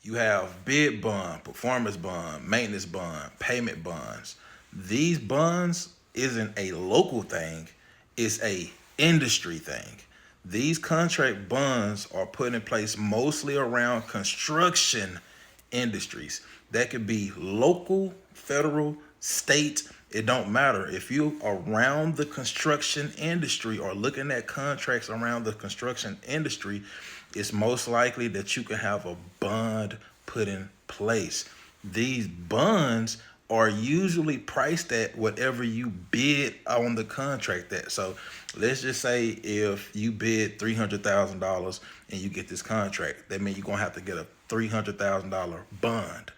You have bid bond, performance bond, maintenance bond, payment bonds. These bonds isn't a local thing, it's a industry thing. These contract bonds are put in place mostly around construction industries. That could be local, federal, state. It don't matter. If you around the construction industry or looking at contracts around the construction industry, it's most likely that you can have a bond put in place. These bonds are usually priced at whatever you bid on the contract at. So let's just say if you bid $300,000 and you get this contract, that means you're gonna have to get a $300,000 bond.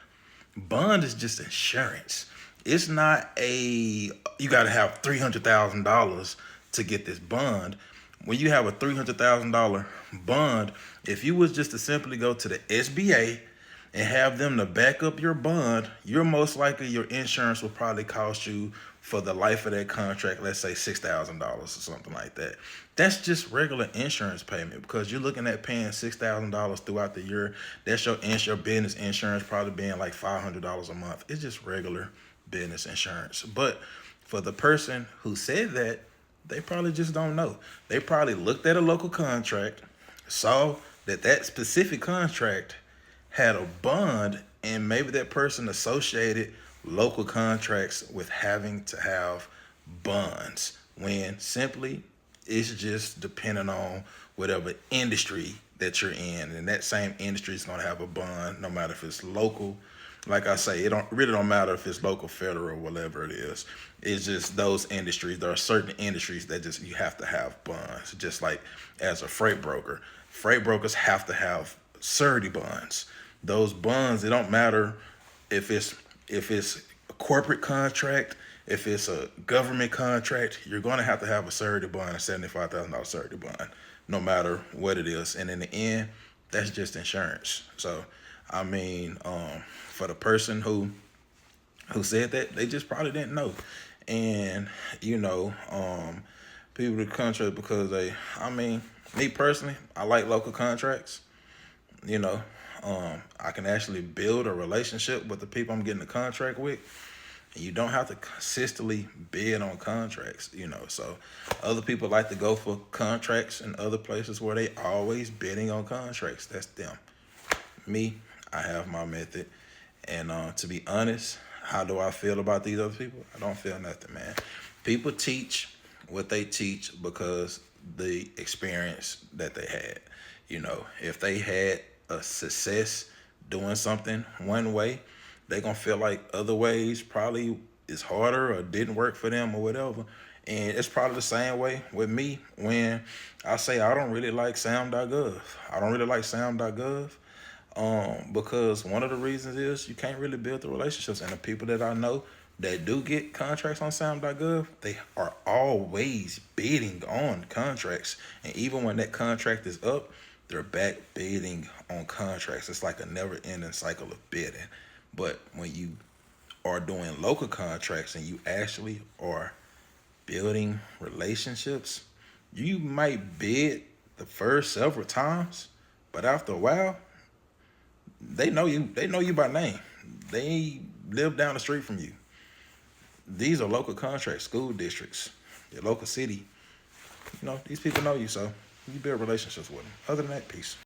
Bond is just insurance. It's not a you got to have $300,000 to get this bond. When you have a $300,000 bond, if you was just to simply go to the SBA and have them to back up your bond, you're most likely your insurance will probably cost you for the life of that contract, let's say $6,000 or something like that. That's just regular insurance payment because you're looking at paying $6,000 throughout the year. That's your business insurance probably being like $500 a month. It's just regular business insurance. But for the person who said that, they probably just don't know. They probably looked at a local contract, saw that that specific contract had a bond, and maybe that person associated local contracts with having to have bonds when simply it's just depending on whatever industry that you're in, and that same industry is going to have a bond no matter if it's local. Like I say, it don't matter if it's local, federal, whatever it is. It's just those industries. There are certain industries that just you have to have bonds. Just like as a freight brokers have to have surety bonds. Those bonds, it don't matter if it's a corporate contract, if it's a government contract, you're going to have a surety bond, a $75,000 surety bond, no matter what it is. And in the end, that's just insurance. So, I mean, for the person who said that, they just probably didn't know. And people do contract because I mean, me personally, I like local contracts. you know, I can actually build a relationship with the people I'm getting a contract with. And you don't have to consistently bid on contracts. So other people like to go for contracts in other places where they always bidding on contracts. That's them. Me, I have my method. And to be honest, how do I feel about these other people? I don't feel nothing, man. People teach what they teach because the experience that they had. If they had a success doing something one way, they gonna feel like other ways probably is harder or didn't work for them or whatever. And it's probably the same way with me when I say I don't really like SAM.gov. I don't really like SAM.gov because one of the reasons is you can't really build the relationships. And the people that I know that do get contracts on SAM.gov, they are always bidding on contracts. And even when that contract is up, they're back bidding on contracts. It's like a never ending cycle of bidding. But when you are doing local contracts and you actually are building relationships, you might bid the first several times, but after a while, they know you. They know you by name. They live down the street from you. These are local contracts, school districts, your local city. These people know you, so you build relationships with them. Other than that, peace.